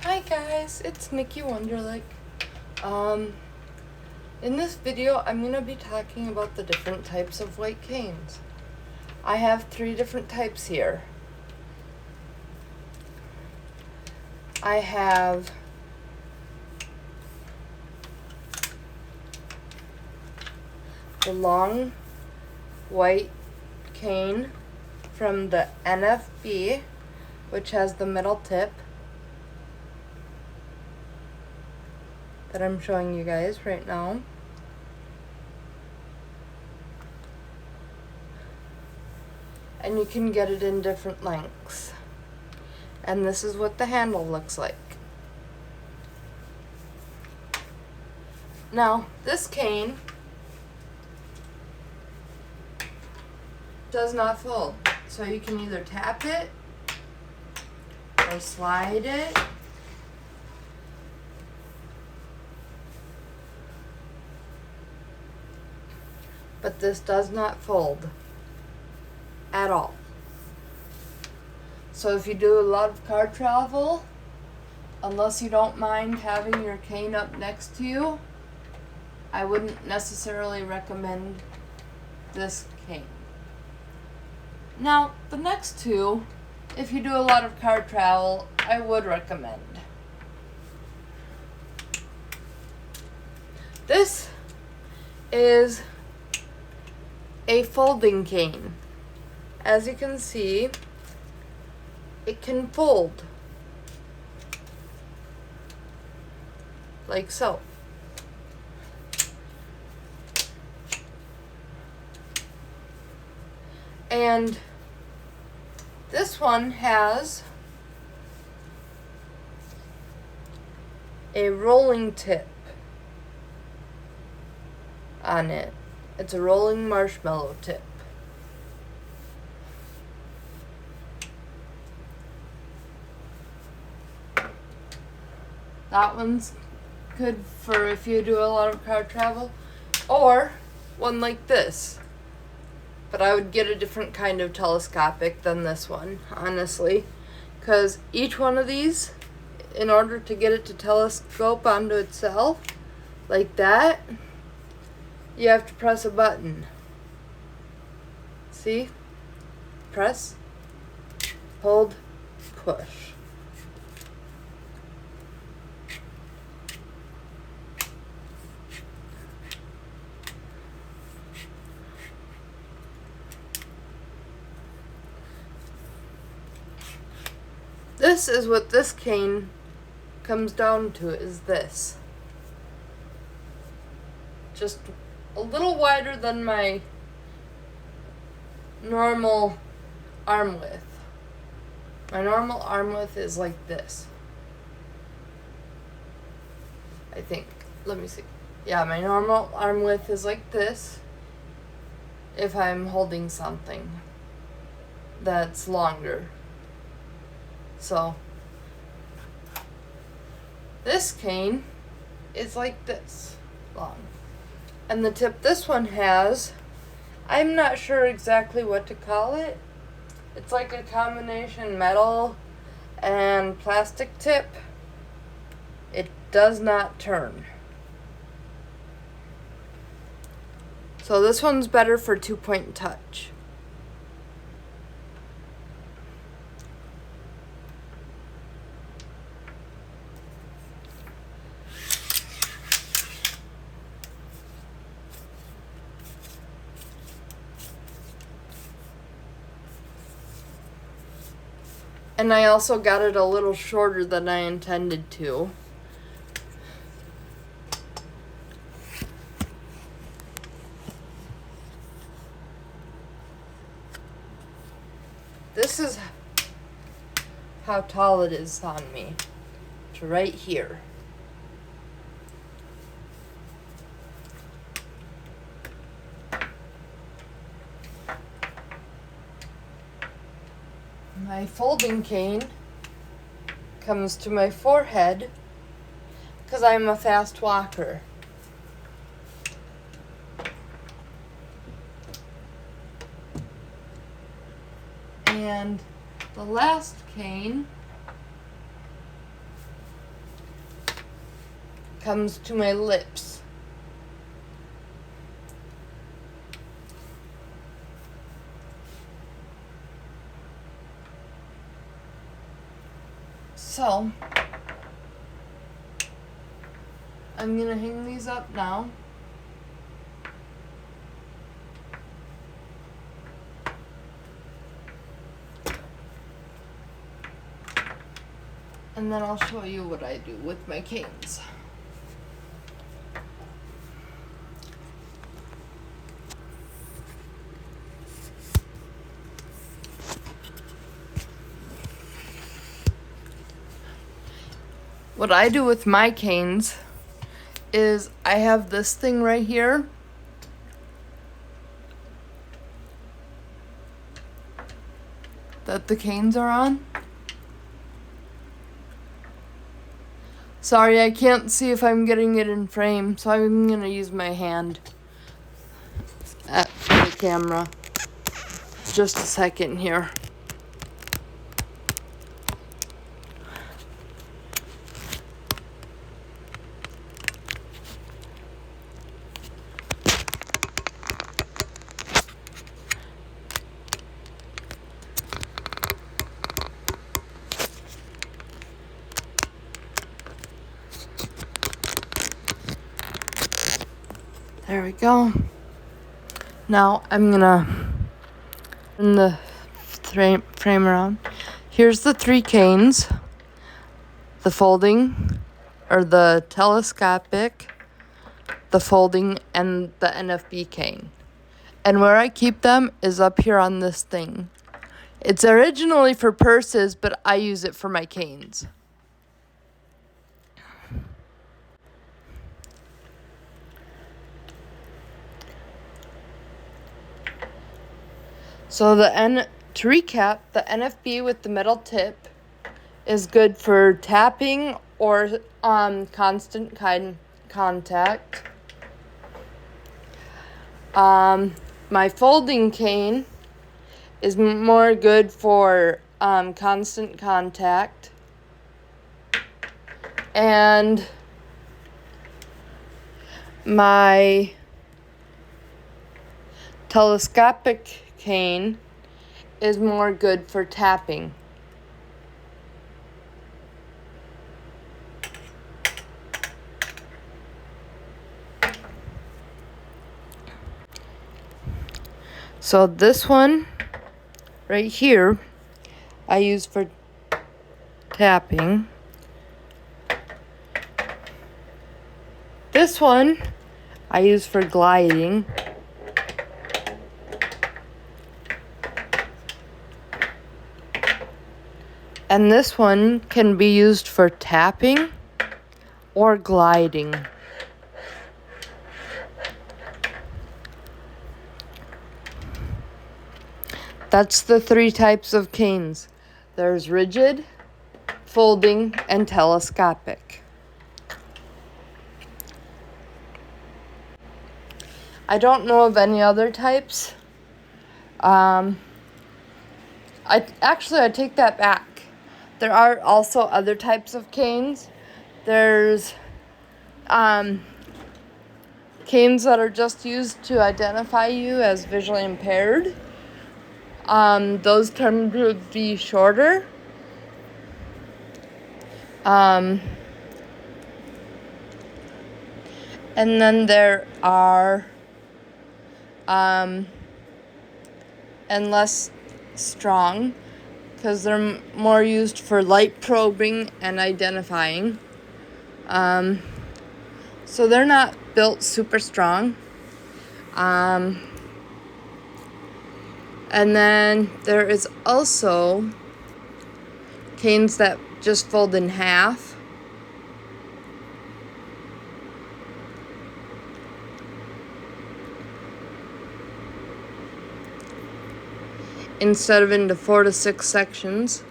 Hi guys, it's Nikki Wonderlick. In this video I'm going to be talking about the different types of white canes. I have 3 different types here. I have the long white cane from the NFB, which has the metal tip that I'm showing you guys right now. And you can get it in different lengths. And this is what the handle looks like. Now, this cane does not fold. So you can either tap it or slide it. But this does not fold at all. So if you do a lot of car travel, unless you don't mind having your cane up next to you, I wouldn't necessarily recommend this cane. Now, the next 2, if you do a lot of car travel, I would recommend. This is a folding cane. As you can see, it can fold like so. And this one has a rolling tip on it. It's a rolling marshmallow tip. That one's good for if you do a lot of car travel, or one like this. But I would get a different kind of telescopic than this one, honestly, because each one of these, in order to get it to telescope onto itself, like that, you have to press a button. See? Press, hold, push. This is what this cane comes down to, is this. Just a little wider than my normal arm width. My normal arm width is like this, I think. Let me see. Yeah, my normal arm width is like this if I'm holding something that's longer. So, this cane is like this long. And the tip this one has, I'm not sure exactly what to call it. It's like a combination metal and plastic tip. It does not turn. So this one's better for 2-point touch. And I also got it a little shorter than I intended to. This is how tall it is on me. It's right here. My folding cane comes to my forehead because I'm a fast walker. And the last cane comes to my lips. So, I'm gonna hang these up now. And then I'll show you what I do with my canes. What I do with my canes is I have this thing right here. That the canes are on. Sorry, I can't see if I'm getting it in frame, so I'm gonna use my hand at the camera. Just a second here. There we go. Now I'm gonna turn the frame around. Here's the 3 canes. The folding, or the telescopic, the folding, and the NFB cane. And where I keep them is up here on this thing. It's originally for purses, but I use it for my canes. So to recap, the NFB with the metal tip is good for tapping or constant contact. My folding cane is more good for constant contact. And my telescopic cane is more good for tapping. So this one right here I use for tapping. This one I use for gliding. And this one can be used for tapping or gliding. That's the 3 types of canes. There's rigid, folding, and telescopic. I don't know of any other types. I take that back. There are also other types of canes. There's canes that are just used to identify you as visually impaired. Those tend to be shorter. And then there are and less strong, because they're more used for light probing and identifying. So they're not built super strong. And then there is also canes that just fold in half. Instead of into 4 to 6 sections.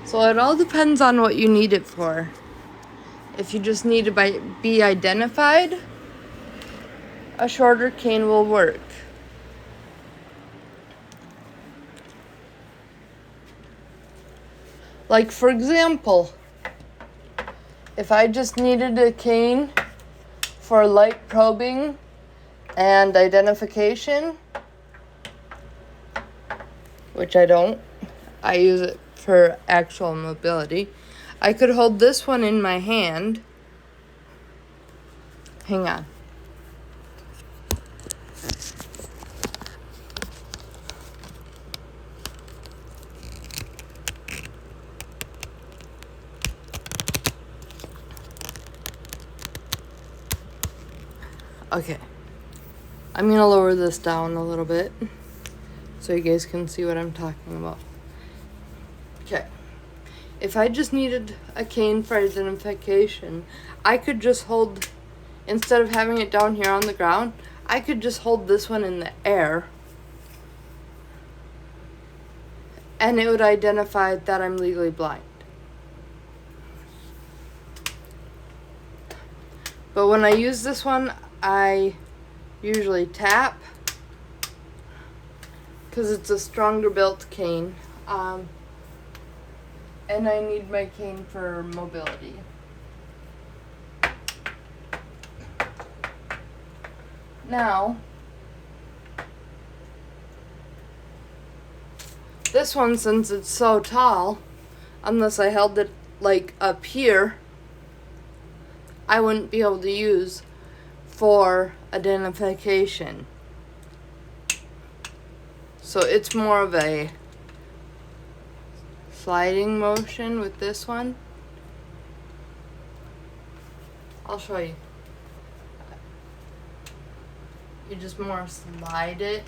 So it all depends on what you need it for. If you just need to be identified, a shorter cane will work. Like, for example, if I just needed a cane for light probing and identification, which I don't, I use it for actual mobility, I could hold this one in my hand. Hang on. Okay, I'm gonna lower this down a little bit so you guys can see what I'm talking about. Okay, if I just needed a cane for identification, I could just hold, instead of having it down here on the ground, I could just hold this one in the air and it would identify that I'm legally blind. But when I use this one, I usually tap because it's a stronger built cane, and I need my cane for mobility. Now, this one, since it's so tall, unless I held it like up here, I wouldn't be able to use for identification. So it's more of a sliding motion with this one. I'll show you. You just more slide it.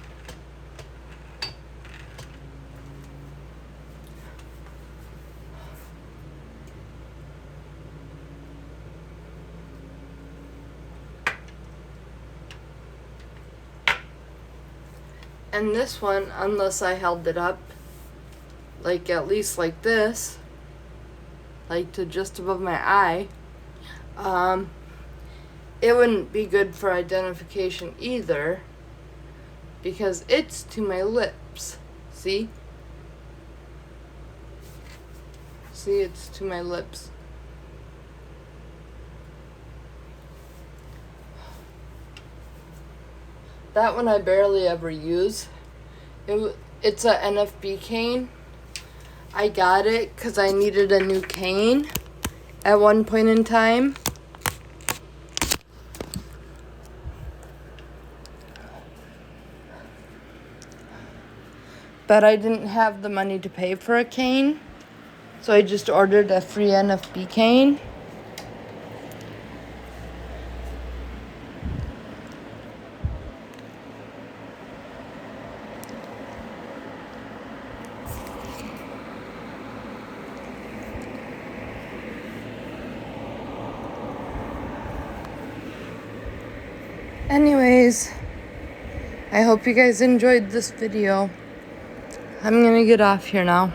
And this one, unless I held it up, like at least like this, like to just above my eye, it wouldn't be good for identification either, because it's to my lips. See? See, it's to my lips. That one I barely ever use. It's a NFB cane. I got it because I needed a new cane at one point in time. But I didn't have the money to pay for a cane, so I just ordered a free NFB cane. Anyways, I hope you guys enjoyed this video. I'm gonna get off here now.